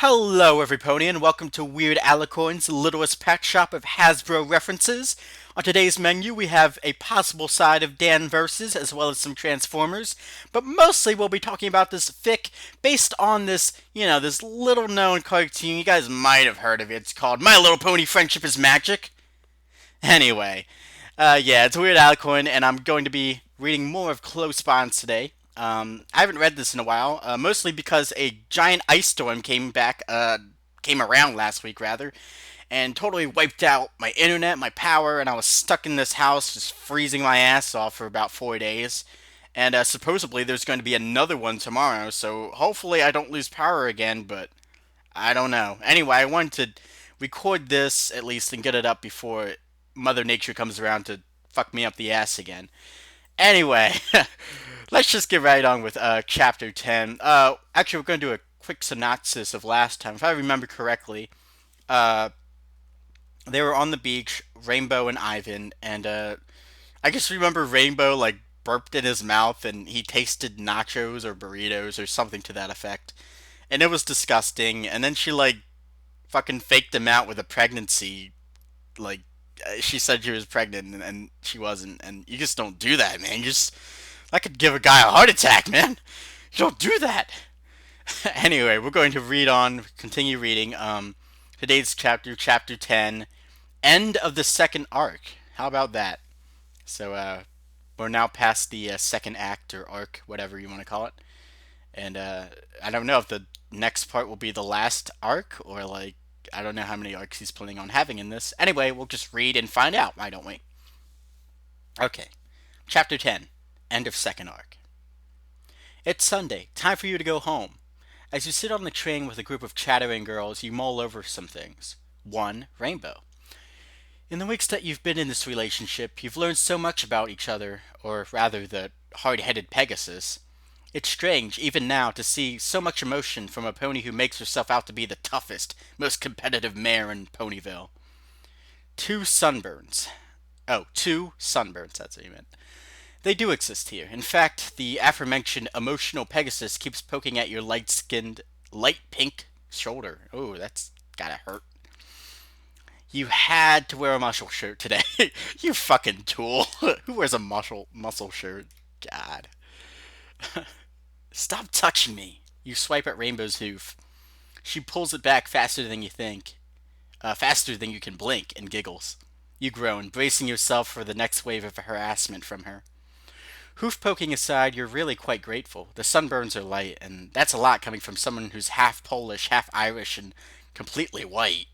Hello, everybody, and welcome to Weird Alicorn's littlest pet shop of Hasbro references. On today's menu, we have a possible side of Dan Versus, as well as some Transformers, but mostly we'll be talking about this fic based on this little known cartoon. You guys might have heard of it. It's called My Little Pony Friendship is Magic. Anyway, yeah, it's Weird Alicorn, and I'm going to be reading more of Close Bonds today. I haven't read this in a while, mostly because a giant ice storm came around last week rather, and totally wiped out my internet, my power, and I was stuck in this house just freezing my ass off for about 4 days. And supposedly there's going to be another one tomorrow, so hopefully I don't lose power again, but I don't know. Anyway, I wanted to record this at least and get it up before Mother Nature comes around to fuck me up the ass again. Anyway, let's just get right on with chapter 10. Actually, we're going to do a quick synopsis of last time. If I remember correctly, uh, they were on the beach, Rainbow and Ivan, and I just remember Rainbow like burped in his mouth and he tasted nachos or burritos or something to that effect. And it was disgusting. And then she like fucking faked him out with a pregnancy. Like, she said she was pregnant and she wasn't. And you just don't do that, man. That could give a guy a heart attack, man. You don't do that. Anyway, we're going to read on, continue reading. Today's chapter 10, end of the second arc. How about that? So, we're now past the second act or arc, whatever you want to call it. And I don't know if the next part will be the last arc or like I don't know how many arcs he's planning on having in this. Anyway, we'll just read and find out, why don't we? Okay. Chapter 10. End of second arc. It's Sunday. Time for you to go home. As you sit on the train with a group of chattering girls, you mull over some things. One, Rainbow. In the weeks that you've been in this relationship, you've learned so much about each other, or rather the hard-headed Pegasus. It's strange, even now, to see so much emotion from a pony who makes herself out to be the toughest, most competitive mare in Ponyville. Two sunburns. Oh, two sunburns, that's what you meant. They do exist here. In fact, the aforementioned emotional Pegasus keeps poking at your light-skinned, light pink shoulder. Oh, that's gotta hurt. You had to wear a muscle shirt today. You fucking tool. Who wears a muscle shirt? God. Stop touching me. You swipe at Rainbow's hoof. She pulls it back faster than you think. Faster than you can blink, and giggles. You groan, bracing yourself for the next wave of harassment from her. Hoof poking aside, you're really quite grateful. The sunburns are light, and that's a lot coming from someone who's half Polish, half Irish, and completely white.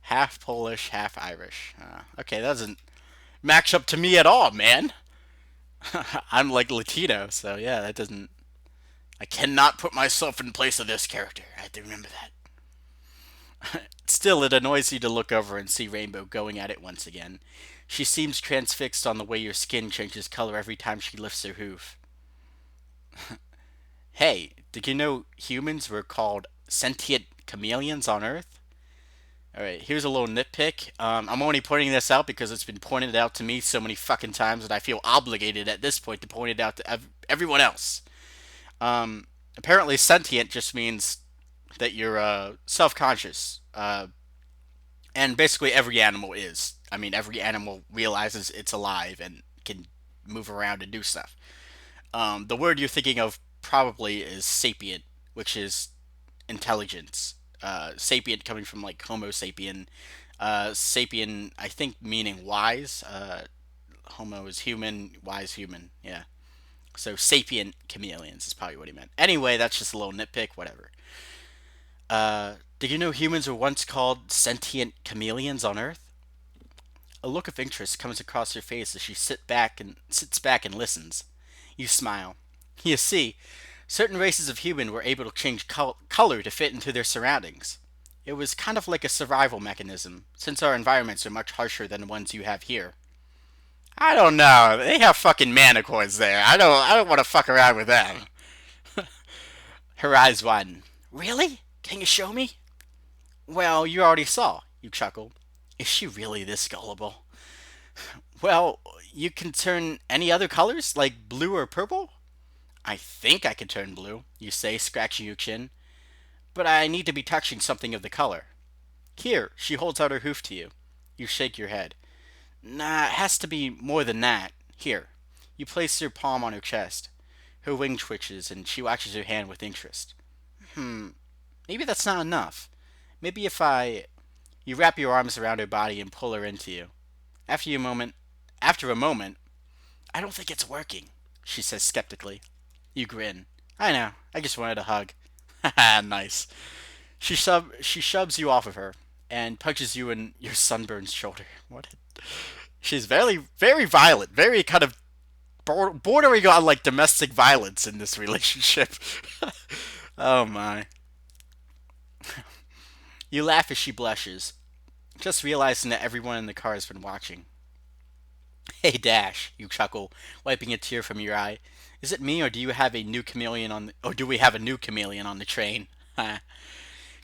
Half Polish, half Irish. Okay, that doesn't match up to me at all, man. I'm like Latino, so yeah, that doesn't. I cannot put myself in place of this character. I have to remember that. Still, it annoys you to look over and see Rainbow going at it once again. She seems transfixed on the way your skin changes color every time she lifts her hoof. Hey, did you know humans were called sentient chameleons on Earth? Alright, here's a little nitpick. I'm only pointing this out because it's been pointed out to me so many fucking times that I feel obligated at this point to point it out to everyone else. Apparently, sentient just means that you're self conscious. And basically, every animal is. I mean, every animal realizes it's alive and can move around and do stuff. The word you're thinking of probably is sapient, which is intelligence. Sapient coming from like Homo sapien. Sapien, I think, meaning wise. Homo is human, wise human. Yeah. So sapient chameleons is probably what he meant. Anyway, that's just a little nitpick, whatever. Did you know humans were once called sentient chameleons on Earth? A look of interest comes across your face as she sits back and listens. You smile. You see, certain races of human were able to change color to fit into their surroundings. It was kind of like a survival mechanism, since our environments are much harsher than the ones you have here. I don't know. They have fucking manicorns there. I don't want to fuck around with them. Her eyes widen. Really? Can you show me? Well, you already saw. You chuckled. Is she really this gullible? Well, you can turn any other colors, like blue or purple? I think I can turn blue, you say, scratching your chin. But I need to be touching something of the color. Here, she holds out her hoof to you. You shake your head. Nah, it has to be more than that. Here. You place your palm on her chest. Her wing twitches and she watches your hand with interest. Maybe that's not enough. Maybe if I. You wrap your arms around her body and pull her into you. After a moment, after a moment, I don't think it's working, she says skeptically. You grin. I know. I just wanted a hug. Haha, nice. She shoves you off of her and punches you in your sunburned shoulder. What? She's very violent, very kind of bordering on like domestic violence in this relationship. Oh my. You laugh as she blushes, just realizing that everyone in the car has been watching. Hey Dash, you chuckle, wiping a tear from your eye. Is it me or do you have a new chameleon on the, or do we have a new chameleon on the train?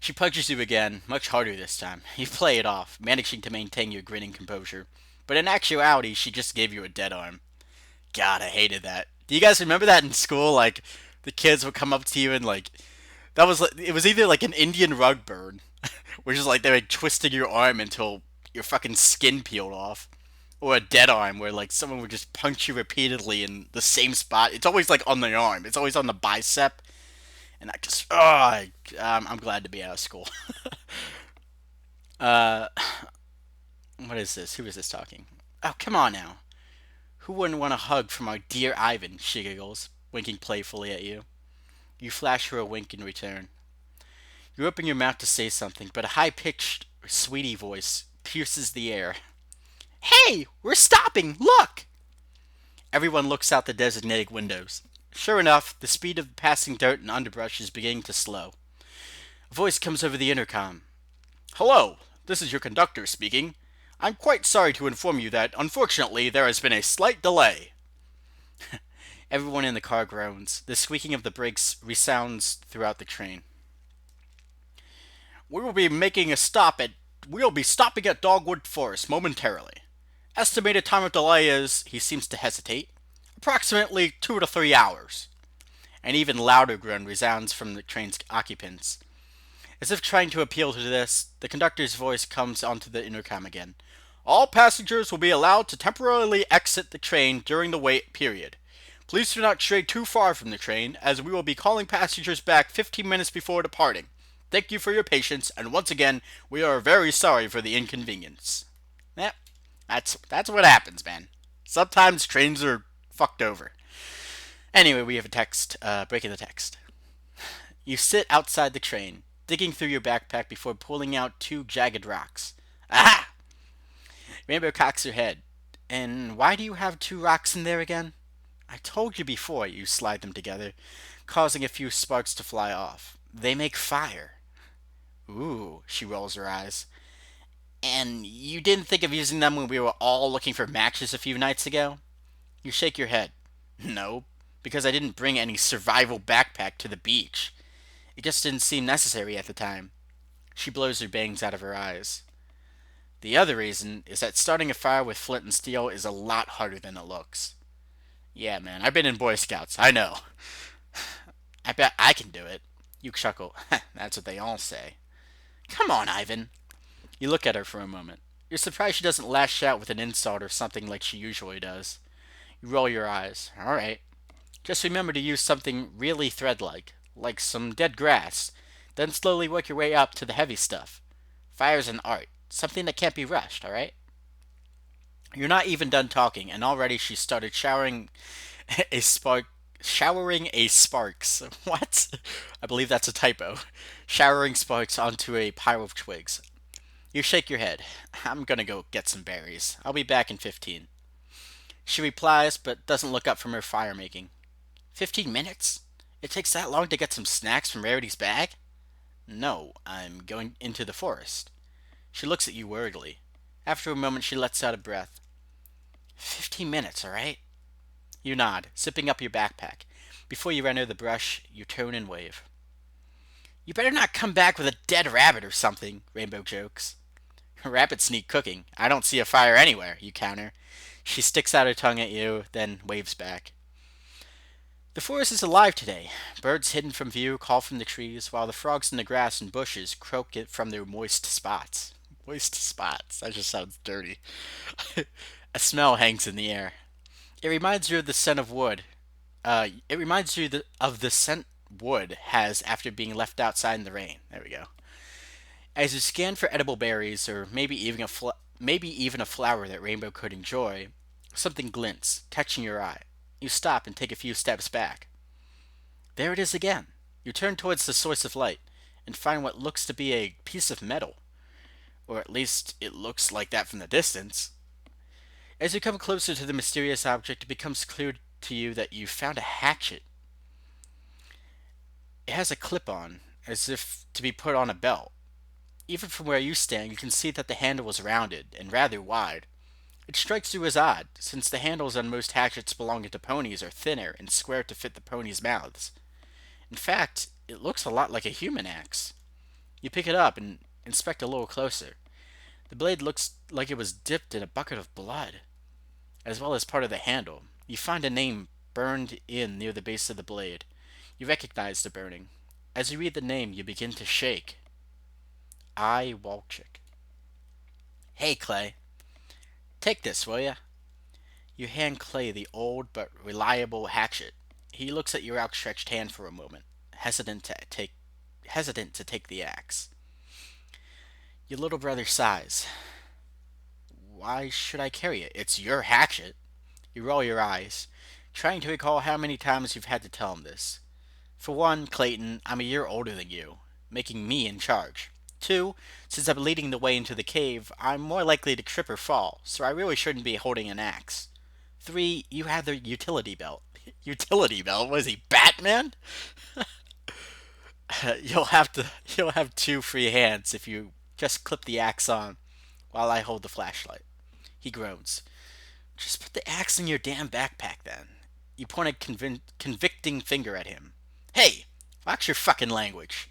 She punches you again, much harder this time. You play it off, managing to maintain your grinning composure. But in actuality, she just gave you a dead arm. God, I hated that. Do you guys remember that in school? Like, the kids would come up to you and like, that was like, it was either like an Indian rug burn, which is like they were twisting your arm until your fucking skin peeled off, or a dead arm where like someone would just punch you repeatedly in the same spot. It's always like on the arm. It's always on the bicep, and I just I'm glad to be out of school. uh, what is this? Who is this talking? Oh, come on now. Who wouldn't want a hug from our dear Ivan? She giggles, winking playfully at you. You flash her a wink in return. You open your mouth to say something, but a high-pitched, sweetie voice pierces the air. Hey, we're stopping! Look! Everyone looks out the designated windows. Sure enough, the speed of passing dirt and underbrush is beginning to slow. A voice comes over the intercom. Hello, this is your conductor speaking. I'm quite sorry to inform you that, unfortunately, there has been a slight delay. Everyone in the car groans. The squeaking of the brakes resounds throughout the train. We will be making a stop at. We'll be stopping at Dogwood Forest momentarily. Estimated time of delay is, he seems to hesitate, approximately 2 to 3 hours. An even louder groan resounds from the train's occupants. As if trying to appeal to this, the conductor's voice comes onto the intercom again. All passengers will be allowed to temporarily exit the train during the wait period. Please do not stray too far from the train, as we will be calling passengers back 15 minutes before departing. Thank you for your patience, and once again, we are very sorry for the inconvenience. Yep, that's what happens, man. Sometimes trains are fucked over. Anyway, we have a text, breaking the text. You sit outside the train, digging through your backpack before pulling out 2 jagged rocks. Aha! Rainbow cocks her head. And why do you have 2 rocks in there again? I told you before. You slide them together, causing a few sparks to fly off. They make fire. Ooh, she rolls her eyes. And you didn't think of using them when we were all looking for matches a few nights ago? You shake your head. No, because I didn't bring any survival backpack to the beach. It just didn't seem necessary at the time. She blows her bangs out of her eyes. The other reason is that starting a fire with flint and steel is a lot harder than it looks. Yeah, man, I've been in Boy Scouts. I know. I bet I can do it. You chuckle. That's what they all say. Come on, Ivan. You look at her for a moment. You're surprised she doesn't lash out with an insult or something like she usually does. You roll your eyes. All right. Just remember to use something really thread-like, like some dead grass. Then slowly work your way up to the heavy stuff. Fire's an art. Something that can't be rushed, all right? You're not even done talking, and already she started a spark showering a sparks. What? I believe that's a typo. Showering sparks onto a pile of twigs. You shake your head. I'm gonna go get some berries. I'll be back in 15. She replies, but doesn't look up from her fire making. 15 minutes? It takes that long to get some snacks from Rarity's bag? No, I'm going into the forest. She looks at you worriedly. After a moment, she lets out a breath. 15 minutes, all right? You nod, zipping up your backpack. Before you enter the brush, you turn and wave. You better not come back with a dead rabbit or something, Rainbow jokes. Rabbits need cooking. I don't see a fire anywhere, you counter. She sticks out her tongue at you, then waves back. The forest is alive today. Birds hidden from view call from the trees, while the frogs in the grass and bushes croak it from their moist spots. Moist spots. That just sounds dirty. A smell hangs in the air. It reminds you of the scent of wood. It reminds you of the scent wood has after being left outside in the rain. There we go. As you scan for edible berries, or maybe even a flower that Rainbow could enjoy, something glints, catching your eye. You stop and take a few steps back. There it is again. You turn towards the source of light and find what looks to be a piece of metal, or at least it looks like that from the distance. As you come closer to the mysterious object, it becomes clear to you that you found a hatchet. It has a clip on, as if to be put on a belt. Even from where you stand, you can see that the handle is rounded and rather wide. It strikes you as odd, since the handles on most hatchets belonging to ponies are thinner and square to fit the ponies' mouths. In fact, it looks a lot like a human axe. You pick it up and inspect a little closer. The blade looks like it was dipped in a bucket of blood, as well as part of the handle. You find a name burned in near the base of the blade. You recognize the burning. As you read the name, you begin to shake. I. Walchik. Hey, Clay. Take this, will ya? You hand Clay the old but reliable hatchet. He looks at your outstretched hand for a moment, hesitant to take the axe. Your little brother sighs. Why should I carry it? It's your hatchet. You roll your eyes, trying to recall how many times you've had to tell him this. For one, Clayton, I'm a year older than you, making me in charge. Two, since I'm leading the way into the cave, I'm more likely to trip or fall, so I really shouldn't be holding an axe. Three, you have the utility belt. Utility belt? Was he, Batman? you'll have to you'll have two free hands if you just clip the axe on while I hold the flashlight. He groans. Just put the axe in your damn backpack then. You point a convicting finger at him. Hey, watch your fucking language.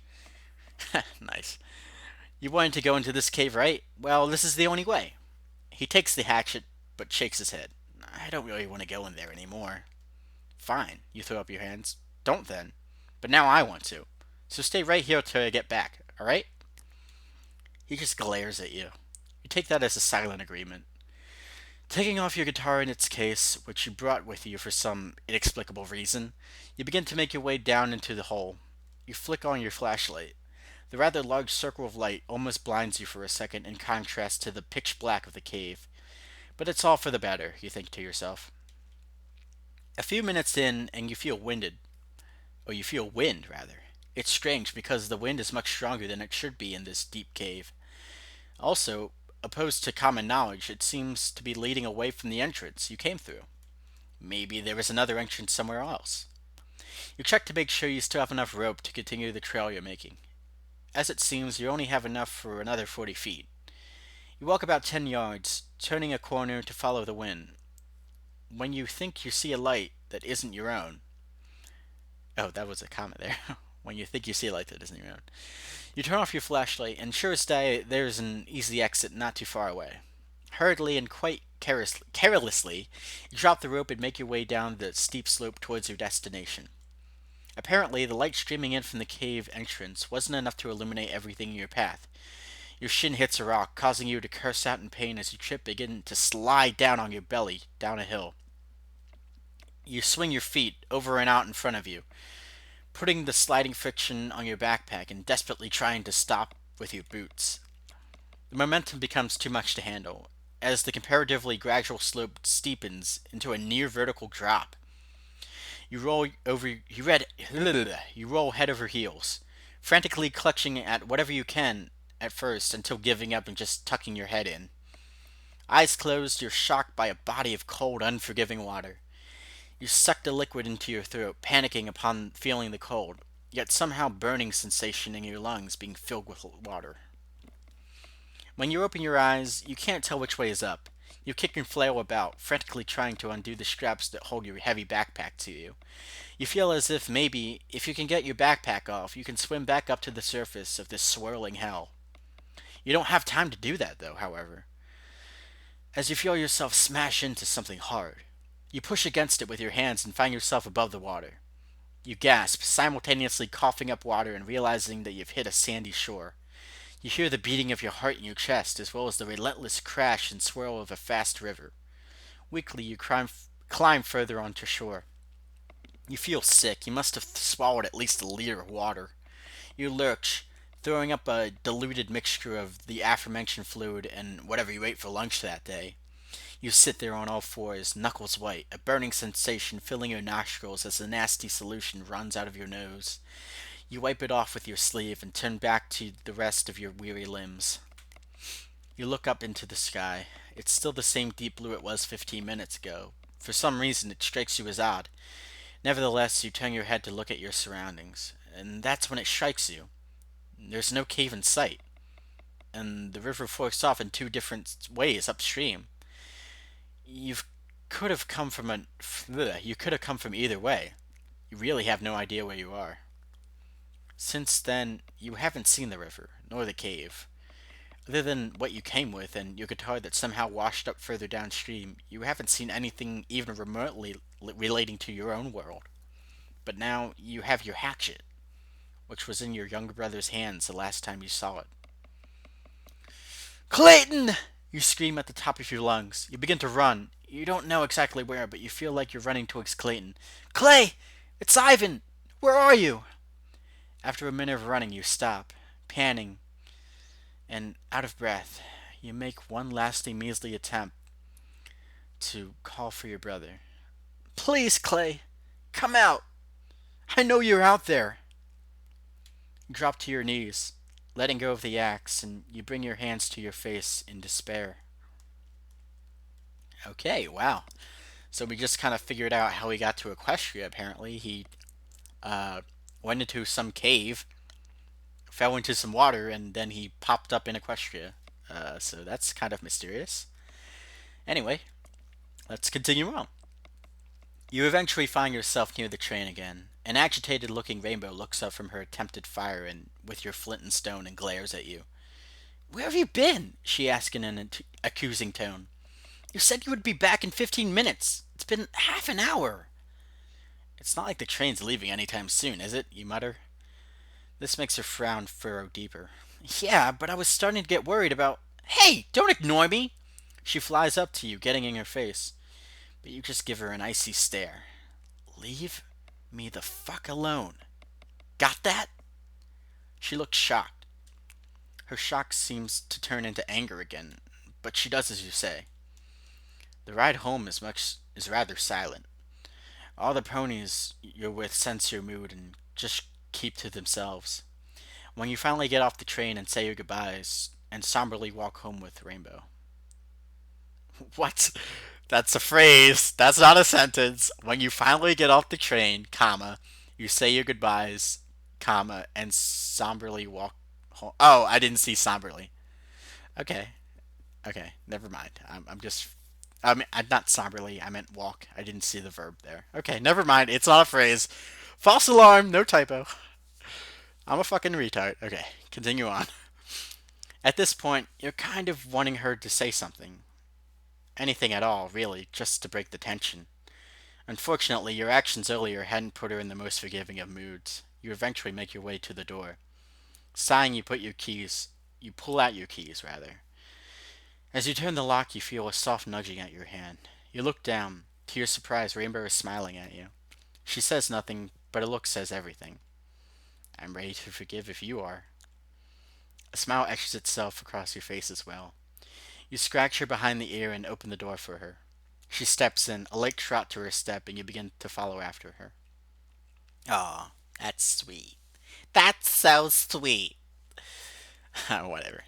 Nice. You wanted to go into this cave, right? Well, this is the only way. He takes the hatchet, but shakes his head. I don't really want to go in there anymore. Fine, you throw up your hands. Don't then. But now I want to. So stay right here till I get back, alright? He just glares at you. You take that as a silent agreement. Taking off your guitar in its case, which you brought with you for some inexplicable reason, you begin to make your way down into the hole. You flick on your flashlight. The rather large circle of light almost blinds you for a second in contrast to the pitch black of the cave. But it's all for the better, you think to yourself. A few minutes in, and you feel winded. Or you feel wind, rather. It's strange because the wind is much stronger than it should be in this deep cave. Also, opposed to common knowledge, it seems to be leading away from the entrance you came through. Maybe there is another entrance somewhere else. You check to make sure you still have enough rope to continue the trail you're making. As it seems, you only have enough for another 40 feet. You walk about 10 yards, turning a corner to follow the wind. When you think you see a light that isn't your own. Oh, that was a comment there. When you think you see a light that isn't your own. You turn off your flashlight, and sure as day, there's an easy exit not too far away. Hurriedly and quite carelessly, you drop the rope and make your way down the steep slope towards your destination. Apparently, the light streaming in from the cave entrance wasn't enough to illuminate everything in your path. Your shin hits a rock, causing you to curse out in pain as you trip begin to slide down on your belly down a hill. You swing your feet over and out in front of you, putting the sliding friction on your backpack and desperately trying to stop with your boots. The momentum becomes too much to handle, as the comparatively gradual slope steepens into a near vertical drop. You roll you roll head over heels, frantically clutching at whatever you can at first until giving up and just tucking your head in. Eyes closed, you're shocked by a body of cold, unforgiving water. You suck the liquid into your throat, panicking upon feeling the cold, yet somehow burning sensation in your lungs being filled with water. When you open your eyes, you can't tell which way is up. You kick and flail about, frantically trying to undo the straps that hold your heavy backpack to you. You feel as if maybe, if you can get your backpack off, you can swim back up to the surface of this swirling hell. You don't have time to do that, though, however, as you feel yourself smash into something hard. You push against it with your hands and find yourself above the water. You gasp, simultaneously coughing up water and realizing that you've hit a sandy shore. You hear the beating of your heart in your chest, as well as the relentless crash and swirl of a fast river. Weakly, you climb further onto shore. You feel sick. You must have swallowed at least a liter of water. You lurch, throwing up a diluted mixture of the aforementioned fluid and whatever you ate for lunch that day. You sit there on all fours, knuckles white, a burning sensation filling your nostrils as the nasty solution runs out of your nose. You wipe it off with your sleeve and turn back to the rest of your weary limbs. You look up into the sky. It's still the same deep blue it was 15 minutes ago. For some reason, it strikes you as odd. Nevertheless, you turn your head to look at your surroundings, and that's when it strikes you. There's no cave in sight, and the river forks off in two different ways upstream. You could have come from you could have come from either way. You really have no idea where you are. Since then, you haven't seen the river, nor the cave. Other than what you came with and your guitar that somehow washed up further downstream, you haven't seen anything even remotely relating to your own world. But now you have your hatchet, which was in your younger brother's hands the last time you saw it. Clayton! You scream at the top of your lungs. You begin to run. You don't know exactly where, but you feel like you're running towards Clayton. Clay! It's Ivan! Where are you? After a minute of running, you stop, panting, and out of breath. You make one lasting measly attempt to call for your brother. Please, Clay, come out. I know you're out there. You drop to your knees, letting go of the axe, and you bring your hands to your face in despair. Okay, wow. So we just kind of figured out how he got to Equestria, apparently. He uh, went into some cave, fell into some water, and then he popped up in Equestria. So that's kind of mysterious. Anyway, let's continue on. You eventually find yourself near the train again. An agitated looking Rainbow looks up from her attempted fire and with your flint and stone and glares at you. Where have you been? She asks in an accusing tone. You said you would be back in 15 minutes. It's been half an hour. It's not like the train's leaving anytime soon, is it? You mutter. This makes her frown furrow deeper. Yeah, but I was starting to get worried about... Hey, don't ignore me! She flies up to you, getting in your face. But you just give her an icy stare. Leave me the fuck alone. Got that? She looks shocked. Her shock seems to turn into anger again, but she does as you say. The ride home is rather silent. All the ponies you're with sense your mood and just keep to themselves. When you finally get off the train and say your goodbyes, and somberly walk home with Rainbow. What? That's a phrase. That's not a sentence. When you finally get off the train, comma, you say your goodbyes, comma, and somberly walk home. Oh, I didn't see somberly. Okay. Okay. Never mind. I'm just. I mean, not somberly. I meant walk. I didn't see the verb there. Okay. Never mind. It's not a phrase. False alarm. No typo. I'm a fucking retard. Okay. Continue on. At this point, you're kind of wanting her to say something. Anything at all, really, just to break the tension. Unfortunately, your actions earlier hadn't put her in the most forgiving of moods. You eventually make your way to the door. Sighing, you pull out your keys, rather. As you turn the lock, you feel a soft nudging at your hand. You look down. To your surprise, Rainbow is smiling at you. She says nothing, but a look says everything. I'm ready to forgive if you are. A smile etches itself across your face as well. You scratch her behind the ear and open the door for her. She steps in, a light trot to her step, and you begin to follow after her. Aw, that's sweet. That's so sweet. Whatever.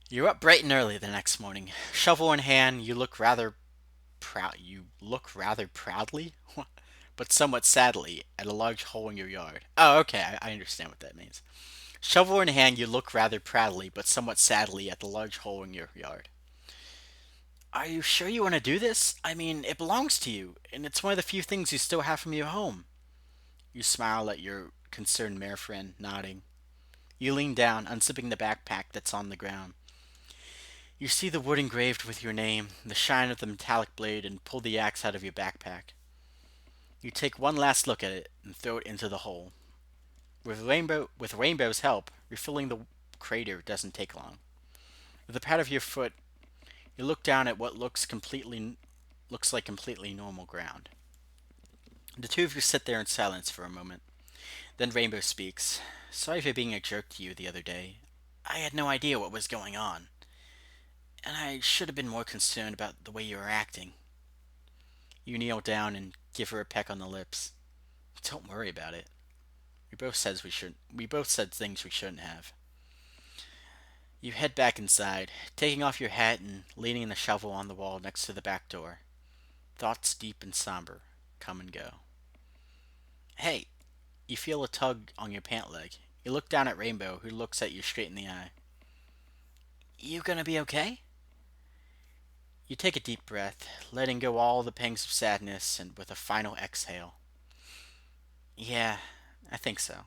You're up bright and early the next morning. Shovel in hand, you look rather proud. You look rather proudly, but somewhat sadly, at a large hole in your yard. Oh, okay, I understand what that means. Shovel in hand, you look rather proudly, but somewhat sadly, at the large hole in your yard. Are you sure you want to do this? I mean, it belongs to you, and it's one of the few things you still have from your home. You smile at your concerned mare friend, nodding. You lean down, unzipping the backpack that's on the ground. You see the wood engraved with your name, the shine of the metallic blade, and pull the axe out of your backpack. You take one last look at it and throw it into the hole. With Rainbow's help, refilling the crater doesn't take long. With the pad of your foot, you look down at what looks like completely normal ground. The two of you sit there in silence for a moment. Then Rainbow speaks. Sorry for being a jerk to you the other day. I had no idea what was going on, and I should have been more concerned about the way you were acting. You kneel down and give her a peck on the lips. Don't worry about it. We both said things we shouldn't have. You head back inside, taking off your hat and leaning the shovel on the wall next to the back door. Thoughts deep and somber come and go. Hey, you feel a tug on your pant leg. You look down at Rainbow, who looks at you straight in the eye. You gonna be okay? You take a deep breath, letting go all the pangs of sadness, and with a final exhale. Yeah, I think so.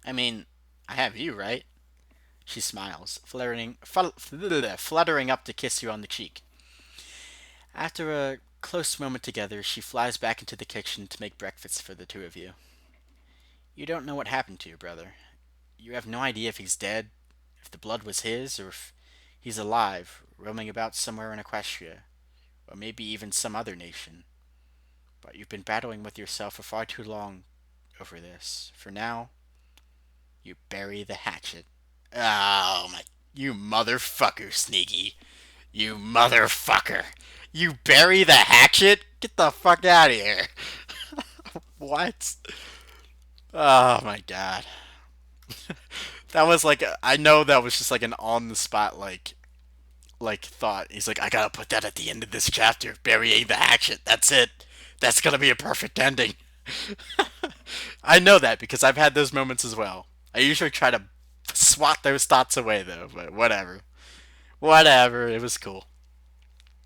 I mean, I have you, right? She smiles, fluttering up to kiss you on the cheek. After a close moment together, she flies back into the kitchen to make breakfast for the two of you. You don't know what happened to your brother. You have no idea if he's dead, if the blood was his, or if he's alive, roaming about somewhere in Equestria, or maybe even some other nation. But you've been battling with yourself for far too long over this. For now, you bury the hatchet. Oh my. You motherfucker, Sneaky. You motherfucker. You bury the hatchet? Get the fuck out of here. What? Oh my god. That was like I know that was just like an on the spot like thought. He's like, I gotta put that at the end of this chapter, burying the hatchet. That's it. That's gonna be a perfect ending. I know that because I've had those moments as well. I usually try to swat those thoughts away though, but whatever. Whatever, it was cool.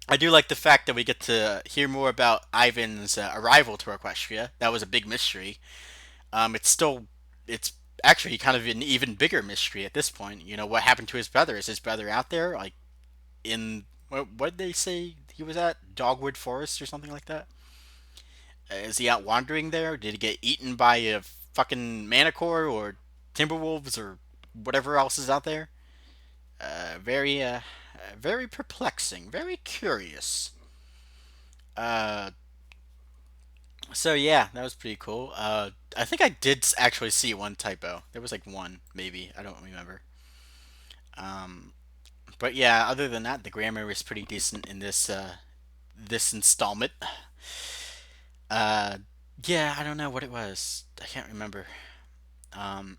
I do like the fact that we get to hear more about Ivan's arrival to Equestria. That was a big mystery. It's actually kind of an even bigger mystery at this point. You know, what happened to his brother? Is his brother out there? Like, what did they say he was at? Dogwood Forest or something like that? Is he out wandering there? Did he get eaten by a fucking manicore or timberwolves or whatever else is out there? Very perplexing, very curious. Uh, so yeah, that was pretty cool. I think I did actually see one typo. There was like one, maybe. I don't remember. Um, but yeah, other than that, the grammar was pretty decent in this installment. Uh, yeah, I don't know what it was. I can't remember. Um,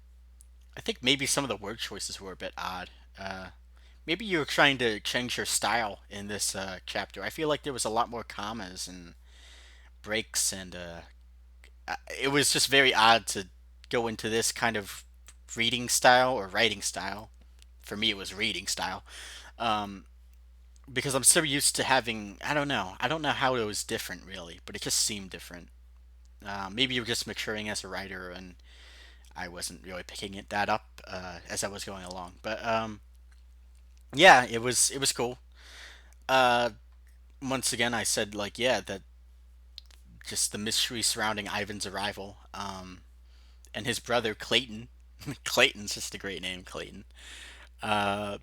I think maybe some of the word choices were a bit odd. Maybe you were trying to change your style in this chapter. I feel like there was a lot more commas and breaks, and it was just very odd to go into this kind of reading style or writing style. For me, it was reading style. Um, because I'm so used to having, I don't know. I don't know how it was different really, but it just seemed different. Maybe you were just maturing as a writer, and I wasn't really picking that up as I was going along. But yeah, it was cool. Uh, Once again, I said like yeah that just the mystery surrounding Ivan's arrival, and his brother Clayton. Clayton's just a great name, Clayton. Uh,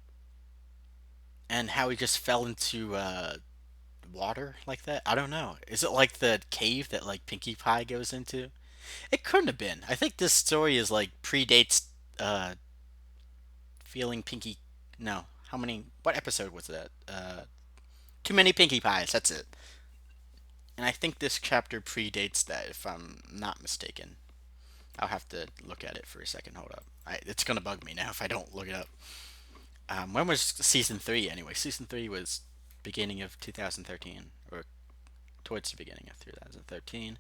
and how he just fell into water like that. I don't know. Is it like the cave that like Pinkie Pie goes into? It couldn't have been. I think this story is like predates uh, feeling Pinkie. No, how many? What episode was that? Too many Pinkie Pies. That's it. And I think this chapter predates that, if I'm not mistaken. I'll have to look at it for a second. Hold up. It's gonna bug me now if I don't look it up. When was season three anyway? Season three was beginning of 2013, or towards the beginning of 2013.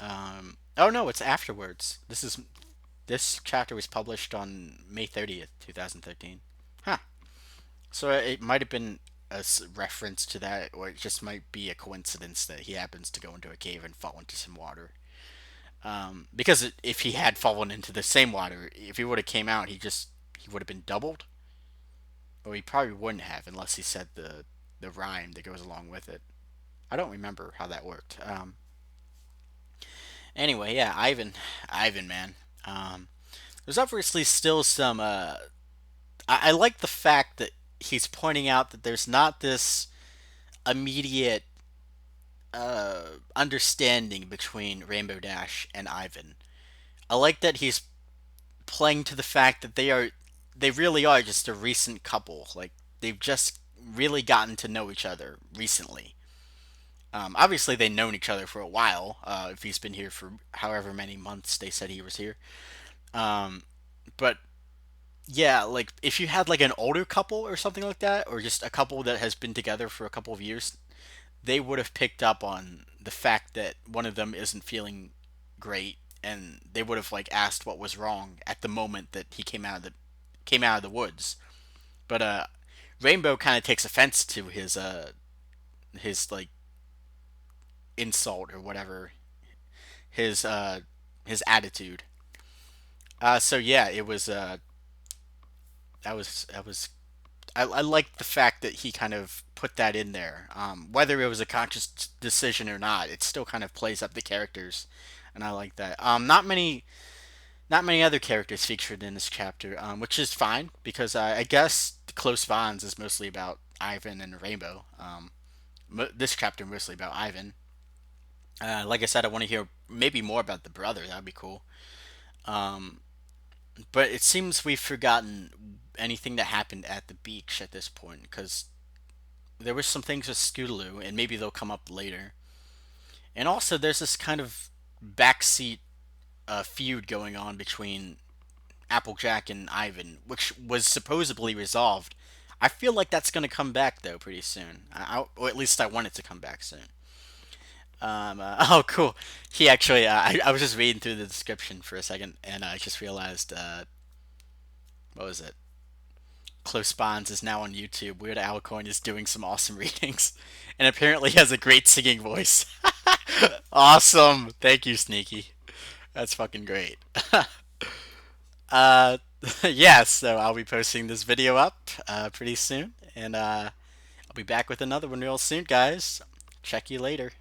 Oh no, it's afterwards. This chapter was published on May 30th, 2013. Huh. So it might have been a reference to that, or it just might be a coincidence that he happens to go into a cave and fall into some water. Because if he had fallen into the same water, if he would have came out, he would have been doubled, or he probably wouldn't have unless he said the rhyme that goes along with it. I don't remember how that worked. Anyway, yeah, Ivan, man. There's obviously still some. I like the fact that he's pointing out that there's not this immediate understanding between Rainbow Dash and Ivan. I like that he's playing to the fact that they really are just a recent couple. Like they've just really gotten to know each other recently. Obviously, they've known each other for a while. If he's been here for however many months they said he was here, but yeah, like if you had like an older couple or something like that, or just a couple that has been together for a couple of years, they would have picked up on the fact that one of them isn't feeling great, and they would have like asked what was wrong at the moment that he came out of the woods. But Rainbow kind of takes offense to his like insult or whatever, his uh his attitude. So yeah, it was that was I like the fact that he kind of put that in there. Whether it was a conscious decision or not, it still kind of plays up the characters, and I like that. Not many other characters featured in this chapter, which is fine because I guess the close bonds is mostly about Ivan and Rainbow. This chapter mostly about Ivan. Like I said, I want to hear maybe more about the brother. That'd be cool. But it seems we've forgotten anything that happened at the beach at this point because there was some things with Scootaloo, and maybe they'll come up later. And also, there's this kind of backseat feud going on between Applejack and Ivan, which was supposedly resolved. I feel like that's going to come back though pretty soon. Or at least I want it to come back soon. Oh, cool. He actually, I was just reading through the description for a second, and I just realized, what was it? Close Bonds is now on YouTube. Weird Al Coin is doing some awesome readings, and apparently has a great singing voice. Awesome. Thank you, Sneaky. That's fucking great. uh, yeah, so I'll be posting this video up pretty soon, and I'll be back with another one real soon, guys. Check you later.